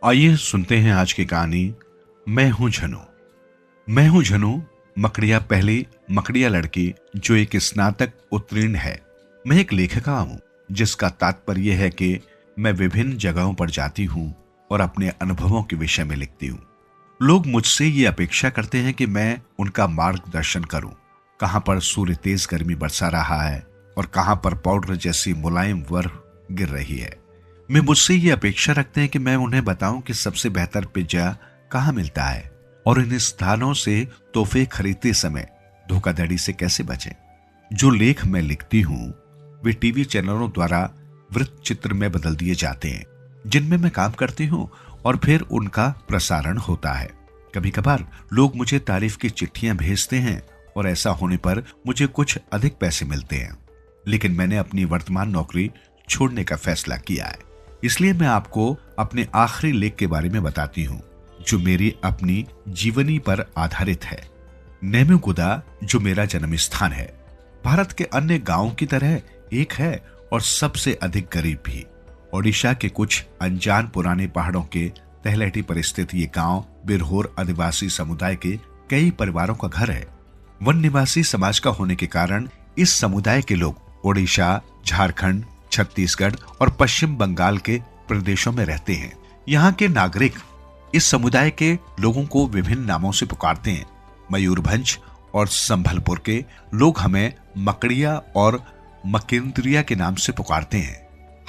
आइए सुनते हैं आज की कहानी। मैं हूं झनु। मैं हूं झनु, मकड़िया पहली मकड़िया लड़की जो एक स्नातक उत्तीर्ण है। मैं एक लेखिका हूं, जिसका तात्पर्य है कि मैं विभिन्न जगहों पर जाती हूं और अपने अनुभवों के विषय में लिखती हूं। लोग मुझसे ये अपेक्षा करते हैं कि मैं उनका मार्गदर्शन करूं, कहां पर सूर्य तेज गर्मी बरसा रहा है और कहां पर पाउडर जैसी मुलायम बर्फ गिर रही है। मैं मुझसे ये अपेक्षा रखते हैं कि मैं उन्हें बताऊं कि सबसे बेहतर पिज्जा कहां मिलता है और इन स्थानों से तोहफे खरीदते समय धोखाधड़ी से कैसे बचें। जो लेख मैं लिखती हूं वे टीवी चैनलों द्वारा वृत्त चित्र में बदल दिए जाते हैं, जिनमें मैं काम करती हूं और फिर उनका प्रसारण होता है। कभी कभार लोग मुझे तारीफ की चिट्ठियां भेजते हैं और ऐसा होने पर मुझे कुछ अधिक पैसे मिलते हैं, लेकिन मैंने अपनी वर्तमान नौकरी छोड़ने का फैसला किया है। इसलिए मैं आपको अपने आखिरी लेख के बारे में बताती हूँ, जो मेरी अपनी जीवनी पर आधारित है। नेम्युगुदा, जो मेरा जन्म स्थान है, भारत के अन्य गांवों की तरह एक है और सबसे अधिक गरीब भी। ओडिशा के कुछ अनजान पुराने पहाड़ों के तलहटी पर स्थित ये गांव बिरहोर आदिवासी समुदाय के कई परिवारों का घर है। वन निवासी समाज का होने के कारण इस समुदाय के लोग ओडिशा, झारखंड, छत्तीसगढ़ और पश्चिम बंगाल के प्रदेशों में रहते हैं। यहाँ के नागरिक इस समुदाय के लोगों को विभिन्न नामों से पुकारते हैं। मयूरभंज और संभलपुर के लोग हमें मकड़िया और मकेंद्रिया के नाम से पुकारते हैं।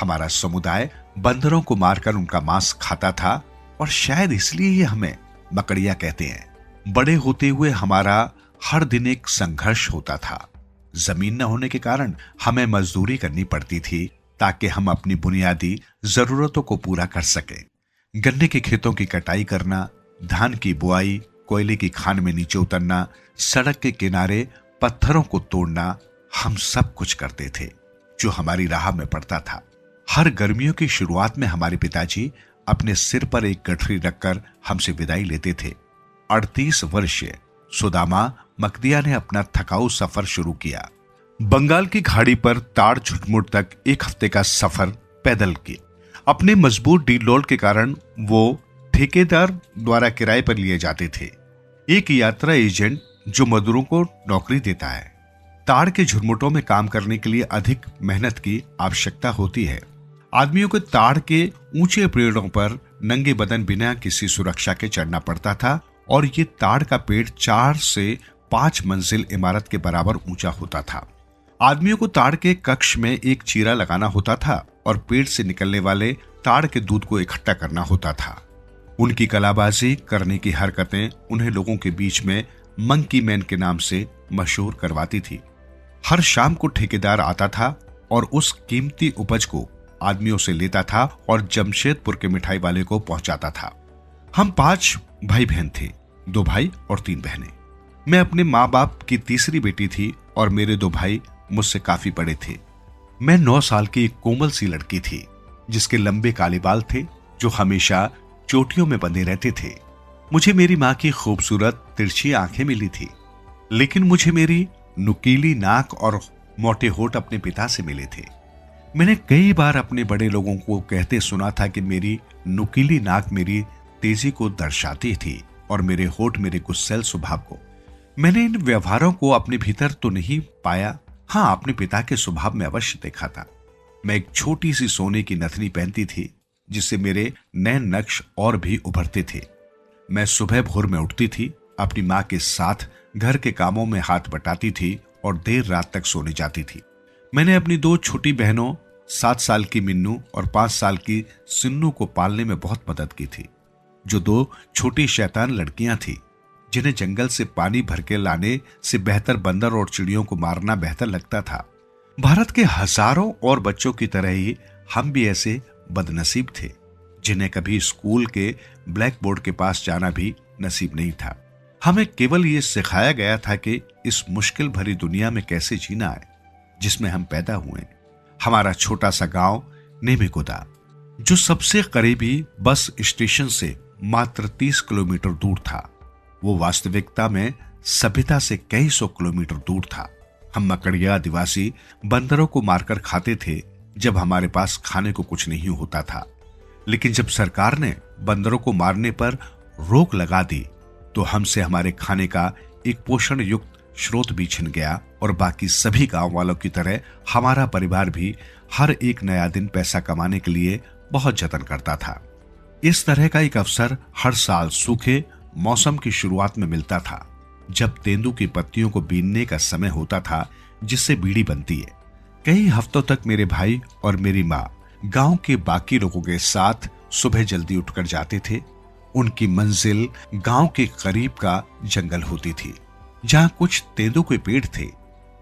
हमारा समुदाय बंदरों को मारकर उनका मांस खाता था और शायद इसलिए ये हमें मकड़िया कहते हैं। बड़े होते हुए हमारा हर दिन एक संघर्ष होता था। जमीन न होने के कारण हमें मजदूरी करनी पड़ती थी ताकि हम अपनी बुनियादी जरूरतों को पूरा कर सकें। गन्ने के खेतों की कटाई करना, धान की बुआई, कोयले की खान में नीचे उतरना, सड़क के किनारे पत्थरों को तोड़ना, हम सब कुछ करते थे जो हमारी राह में पड़ता था। हर गर्मियों की शुरुआत में हमारे पिताजी अपने सिर पर एक गठरी रखकर हमसे विदाई लेते थे। 38 वर्षीय सुदामा मकदिया ने अपना थकाऊ सफर शुरू किया। बंगाल की खाड़ी पर ताड़ झुटमुट तक एक हफ्ते का सफर पैदल किया। अपने मजबूत डीलोड के कारण वो ठेकेदार द्वारा किराए पर लिए जाते थे, एक यात्रा एजेंट जो मजदूरों को नौकरी देता है। ताड़ के झुरमुटों में काम करने के लिए अधिक मेहनत की आवश्यकता होती है। आदमियों को ताड़ के ऊंचे पेड़ों पर नंगे बदन बिना किसी सुरक्षा के चढ़ना पड़ता था और ये ताड़ का पेड़ 4 से 5 मंजिल इमारत के बराबर ऊंचा होता था। आदमियों को ताड़ के कक्ष में एक चीरा लगाना होता था और पेड़ से निकलने वाले ताड़ के दूध को इकट्ठा करना होता था। उनकी कलाबाजी करने की हरकतें उन्हें लोगों के बीच में मंकी मैन के नाम से मशहूर करवाती थी। हर शाम को ठेकेदार आता था और उस कीमती उपज को आदमियों से लेता था और जमशेदपुर के मिठाई वाले को पहुंचाता था। हम 5 भाई बहन थे, 2 भाई और 3 बहनें। मैं अपने माँ बाप की तीसरी बेटी थी और मेरे 2 भाई मुझसे काफी बड़े थे। मैं 9 साल की एक कोमल सी लड़की थी, जिसके लंबे काले बाल थे जो हमेशा चोटियों में बंधे रहते थे। मुझे मेरी माँ की खूबसूरत तिरछी आंखें मिली थी, लेकिन मुझे मेरी नुकीली नाक और मोटे होठ अपने पिता से मिले थे। मैंने कई बार अपने बड़े लोगों को कहते सुना था कि मेरी नुकीली नाक मेरी तेजी को दर्शाती थी और मेरे होठ मेरे गुस्सैल स्वभाव को। मैंने इन व्यवहारों को अपने भीतर तो नहीं पाया, हाँ, अपने पिता के स्वभाव में अवश्य देखा था। मैं एक छोटी सी सोने की नथनी पहनती थी, जिससे मेरे नैन नक्श और भी उभरते थे। मैं सुबह भोर में उठती थी, अपनी माँ के साथ घर के कामों में हाथ बटाती थी और देर रात तक सोने जाती थी। मैंने अपनी 2 छोटी बहनों 7 साल की मिन्नू और 5 साल की सिन्नू को पालने में बहुत मदद की थी, जो 2 छोटी शैतान लड़कियां थी, जिन्हें जंगल से पानी भर के लाने से बेहतर बंदर और चिड़ियों को मारना बेहतर लगता था। भारत के हजारों और बच्चों की तरह ही हम भी ऐसे बदनसीब थे, जिन्हें कभी स्कूल के ब्लैक बोर्ड के पास जाना भी नसीब नहीं था। हमें केवल ये सिखाया गया था कि इस मुश्किल भरी दुनिया में कैसे जीना है जिसमें हम पैदा हुए। हमारा छोटा सा गांव नेम्युगुदा, जो सबसे करीबी बस स्टेशन से मात्र 30 किलोमीटर दूर था, वो वास्तविकता में सभ्यता से कई 100 किलोमीटर दूर था। हम मकड़िया आदिवासी बंदरों को मारकर खाते थे जब हमारे पास खाने को कुछ नहीं होता था। लेकिन जब सरकार ने बंदरों को मारने पर रोक लगा दी तो हमसे हमारे खाने का एक पोषण युक्त स्रोत भी छिन गया और बाकी सभी गांव वालों की तरह हमारा परिवार भी हर एक नया दिन पैसा कमाने के लिए बहुत जतन करता था। इस तरह का एक अवसर हर साल सूखे मौसम की शुरुआत में मिलता था, जब तेंदू की पत्तियों को बीनने का समय होता था, जिससे बीड़ी बनती है। कई हफ्तों तक मेरे भाई और मेरी माँ गांव के बाकी लोगों के साथ सुबह जल्दी उठकर जाते थे। उनकी मंजिल गांव के करीब का जंगल होती थी, जहां कुछ तेंदू के पेड़ थे।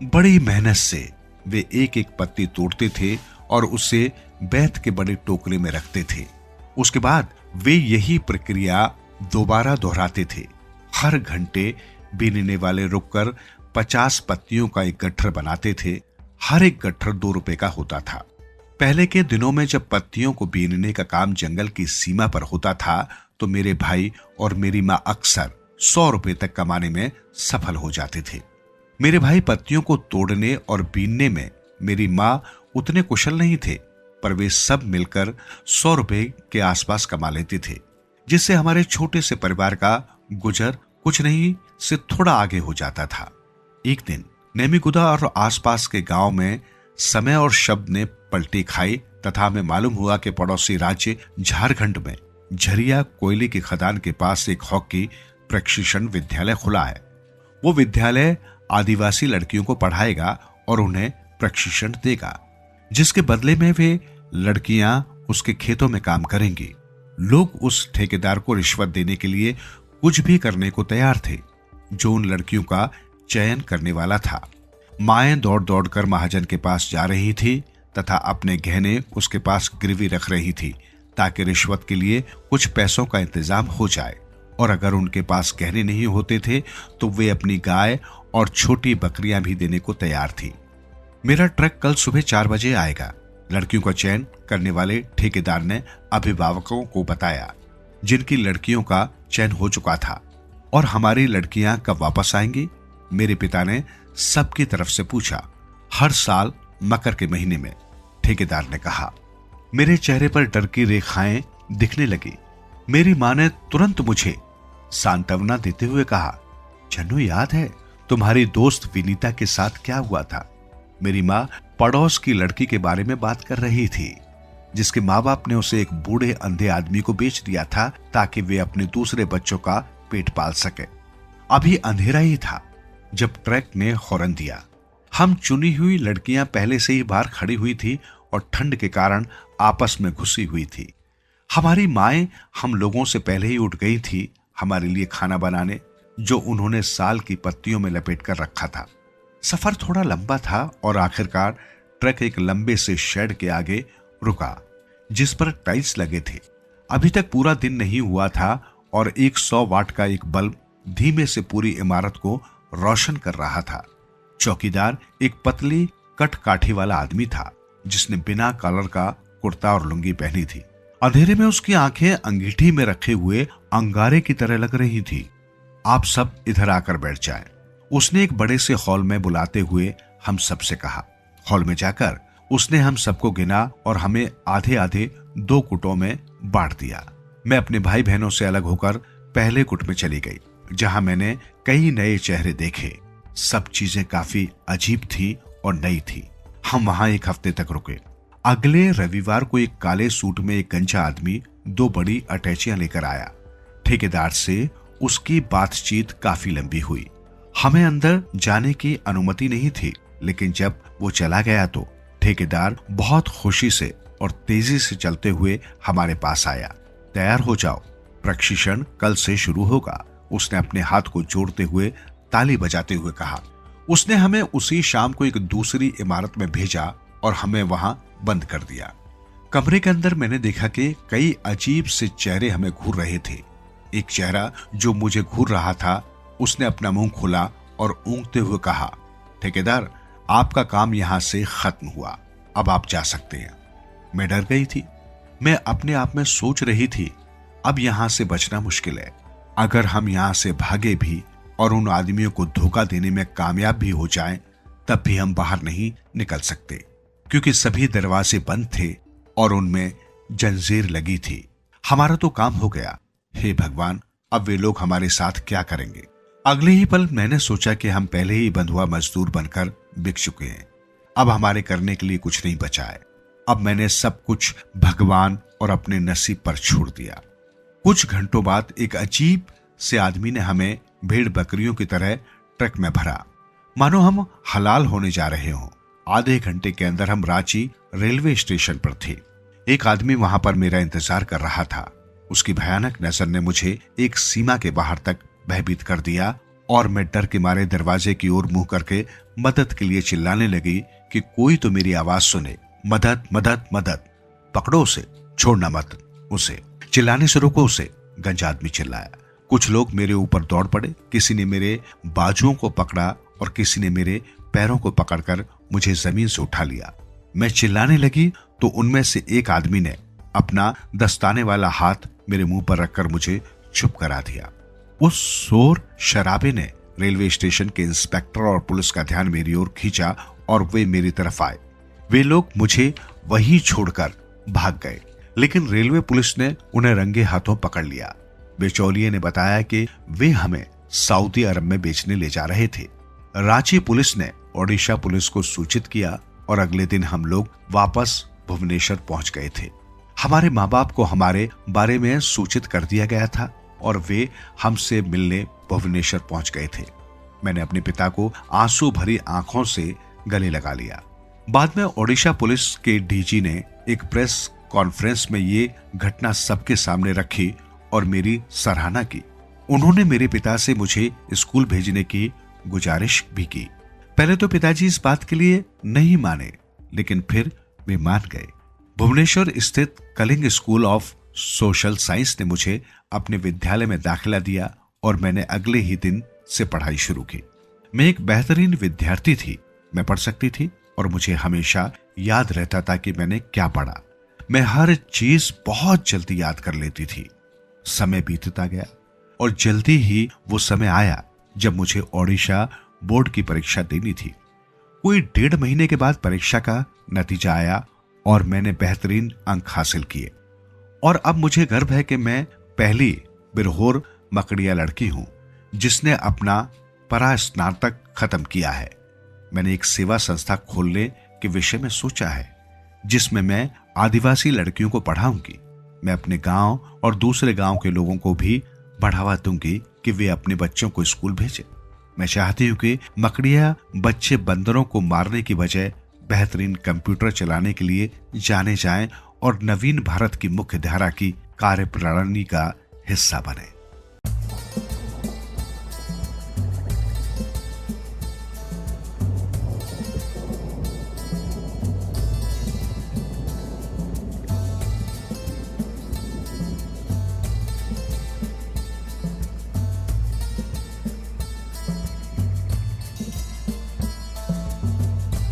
बड़ी मेहनत से वे एक एक पत्ती तोड़ते थे और उसे बैत के बड़े टोकरे में रखते थे। उसके बाद वे यही प्रक्रिया दोबारा दोहराते थे। हर घंटे बीनने वाले रुककर 50 पत्तियों का एक गट्ठर बनाते थे। हर एक गट्ठर 2 रुपए का होता था। पहले के दिनों में जब पत्तियों को बीनने का काम जंगल की सीमा पर होता था, तो मेरे भाई और मेरी माँ अक्सर 100 रुपए तक कमाने में सफल हो जाते थे। मेरे भाई पत्तियों को तोड़ने और बीनने में मेरी माँ उतने कुशल नहीं थे, पर वे सब मिलकर 100 रुपए के आसपास कमा लेते थे, जिससे हमारे छोटे से परिवार का गुजर कुछ नहीं से थोड़ा आगे हो जाता था। एक दिन नेमीगुदा और आसपास के गांव में समय और शब्द ने पलटी खाई तथा हमें मालूम हुआ कि पड़ोसी राज्य झारखंड में झरिया कोयले की खदान के पास एक हॉकी प्रशिक्षण विद्यालय खुला है। वो विद्यालय आदिवासी लड़कियों को पढ़ाएगा और उन्हें प्रशिक्षण देगा, जिसके बदले में वे लड़कियां उसके खेतों में काम करेंगी। लोग उस ठेकेदार को रिश्वत देने के लिए कुछ भी करने को तैयार थे, जो उन लड़कियों का चयन करने वाला था। माएं दौड़ दौड़ कर महाजन के पास जा रही थी तथा अपने गहने उसके पास गिरवी रख रही थी, ताकि रिश्वत के लिए कुछ पैसों का इंतजाम हो जाए। और अगर उनके पास गहने नहीं होते थे तो वे अपनी गाय और छोटी बकरियां भी देने को तैयार थी। मेरा ट्रक कल सुबह 4 बजे आएगा। लड़कियों का चयन करने वाले ठेकेदार ने अभिभावकों को बताया, जिनकी लड़कियों का चयन हो चुका था। और हमारी लड़कियां कब वापस आएंगी? मेरे पिता ने सबकी तरफ से पूछा। हर साल मकर के महीने में, ठेकेदार ने कहा। मेरे चेहरे पर डर की रेखाएं दिखने लगी। मेरी मां ने तुरंत मुझे सांत्वना देते हुए कहा, छन्नू, याद है तुम्हारी दोस्त विनीता के साथ क्या हुआ था? मेरी मां पड़ोस की लड़की के बारे में बात कर रही थी, जिसके माँ बाप ने उसे एक बूढ़े अंधे आदमी को बेच दिया था, ताकि वे अपने दूसरे बच्चों का पेट पाल सके। अभी अंधेरा ही था जब ट्रक ने हॉर्न दिया। हम चुनी हुई लड़कियां पहले से ही बाहर खड़ी हुई थी और ठंड के कारण आपस में घुसी हुई थी। हमारी माएं हम लोगों से पहले ही उठ गई थी हमारे लिए खाना बनाने, जो उन्होंने साल की पत्तियों में लपेट कर रखा था। सफर थोड़ा लंबा था और आखिरकार ट्रक एक लंबे से शेड के आगे रुका, जिस पर टाइल्स लगे थे। अभी तक पूरा दिन नहीं हुआ था और 100 वाट का एक बल्ब धीमे से पूरी इमारत को रोशन कर रहा था। चौकीदार एक पतली कट काठी वाला आदमी था, जिसने बिना कॉलर का कुर्ता और लुंगी पहनी थी। अंधेरे में उसकी आंखें अंगीठी में रखे हुए अंगारे की तरह लग रही थी। आप सब इधर आकर बैठ जाएं, उसने एक बड़े से हॉल में बुलाते हुए हम सबसे कहा। हॉल में जाकर उसने हम सबको गिना और हमें आधे आधे 2 गुटों में बांट दिया। मैं अपने भाई बहनों से अलग होकर पहले गुट में चली गई, जहां मैंने कई नए चेहरे देखे। सब चीजें काफी अजीब थी और नई थी। हम वहां 1 हफ्ते तक रुके। अगले रविवार को एक काले सूट में एक गंजा आदमी 2 बड़ी अटैचियां लेकर आया। ठेकेदार से उसकी बातचीत काफी लंबी हुई। हमें अंदर जाने की अनुमति नहीं थी, लेकिन जब वो चला गया तो ठेकेदार बहुत खुशी से और तेजी से चलते हुए हमारे पास आया। तैयार हो जाओ, प्रशिक्षण कल से शुरू होगा, उसने अपने हाथ को जोड़ते हुए ताली बजाते हुए कहा। उसने हमें उसी शाम को एक दूसरी इमारत में भेजा और हमें वहां बंद कर दिया। कमरे के अंदर मैंने देखा कि कई अजीब से चेहरे हमें घूर रहे थे। एक चेहरा जो मुझे घूर रहा था, उसने अपना मुंह खोला और ऊँगते हुए कहा, ठेकेदार, आपका काम यहां से खत्म हुआ, अब आप जा सकते हैं। मैं डर गई थी। मैं अपने आप में सोच रही थी, अब यहां से बचना मुश्किल है। अगर हम यहां से भागे भी और उन आदमियों को धोखा देने में कामयाब भी हो जाएं, तब भी हम बाहर नहीं निकल सकते, क्योंकि सभी दरवाजे बंद थे और उनमें जंजीर लगी थी। हमारा तो काम हो गया। हे भगवान, अब वे लोग हमारे साथ क्या करेंगे? अगले ही पल मैंने सोचा कि हम पहले ही बंधुआ मजदूर बनकर बिक चुके हैं। अब हमारे करने के लिए कुछ नहीं बचा है। अब मैंने सब कुछ भगवान और अपने नसीब पर छोड़ दिया। कुछ घंटों बाद एक अजीब से आदमी ने हमें भेड़ बकरियों की तरह ट्रक में भरा, मानो हम हलाल होने जा रहे हों। आधे घंटे के अंदर हम रांची रेलवे स्टेशन पर थे। एक आदमी वहां पर मेरा इंतजार कर रहा था। उसकी भयानक नजर ने मुझे एक सीमा के बाहर तक भयभीत कर दिया और मैं डर के मारे दरवाजे की ओर मुंह करके मदद के लिए चिल्लाने लगी कि कोई तो मेरी आवाज सुने। मदद मदद मदद, पकड़ो उसे, छोड़ना मत उसे, चिल्लाने से रोको उसे, गंजा आदमी चिल्लाया। कुछ लोग मेरे ऊपर दौड़ पड़े। किसी ने मेरे बाजुओं को पकड़ा और किसी ने मेरे पैरों को पकड़कर मुझे जमीन से उठा लिया। मैं चिल्लाने लगी तो उनमें से एक आदमी ने अपना दस्ताने वाला हाथ मेरे मुंह पर रखकर मुझे चुप करा दिया। उस शोर शराबे ने रेलवे स्टेशन के इंस्पेक्टर और पुलिस का ध्यान मेरी ओर खींचा और वे मेरी तरफ आए। वे लोग मुझे वहीं छोड़कर भाग गए, लेकिन रेलवे पुलिस ने उन्हें रंगे हाथों पकड़ लिया। बिचौलिए ने बताया कि वे हमें सऊदी अरब में बेचने ले जा रहे थे। रांची पुलिस ने ओडिशा पुलिस को सूचित किया और अगले दिन हम लोग वापस भुवनेश्वर पहुंच गए थे। हमारे माँ बाप को हमारे बारे में सूचित कर दिया गया था और वे हमसे मिलने भुवनेश्वर पहुंच गए थे। मैंने अपने पिता को आंसू भरी आंखों से गले लगा लिया। बाद में ओडिशा पुलिस के डीजी ने एक प्रेस कॉन्फ्रेंस में ये घटना सबके सामने रखी और मेरी सराहना की। उन्होंने मेरे पिता से मुझे स्कूल भेजने की गुजारिश भी की। पहले तो पिताजी इस बात के लिए नहीं माने, लेकिन फिर वे मान गए। भुवनेश्वर स्थित Kalinga School of Social Science ने मुझे अपने विद्यालय में दाखिला दिया और मैंने अगले ही दिन से पढ़ाई शुरू की। मैं एक बेहतरीन विद्यार्थी थी। मैं पढ़ सकती थी और मुझे हमेशा याद रहता था कि मैंने क्या पढ़ा। मैं हर चीज बहुत जल्दी याद कर लेती थी। समय बीतता गया और जल्दी ही वो समय आया जब मुझे ओडिशा बोर्ड की परीक्षा देनी थी। कोई 1.5 महीने के बाद परीक्षा का नतीजा आया और मैंने बेहतरीन अंक हासिल किए। और अब मुझे गर्व है कि मैं पहली बिरहोर मकड़िया लड़की हूं जिसने अपना परास्नातक खत्म किया है। मैंने एक सेवा संस्था खोलने के विषय में सोचा है जिसमें मैं आदिवासी लड़कियों को पढ़ाऊंगी। मैं अपने गांव और दूसरे गांव के लोगों को भी बढ़ावा दूंगी कि वे अपने बच्चों को स्कूल भेजें। मैं चाहती हूं कि मकड़िया बच्चे बंदरों को मारने की बजाय बेहतरीन कंप्यूटर चलाने के लिए जाने जाएं और नवीन भारत की मुख्य धारा की कार्यप्रणाली का हिस्सा बने।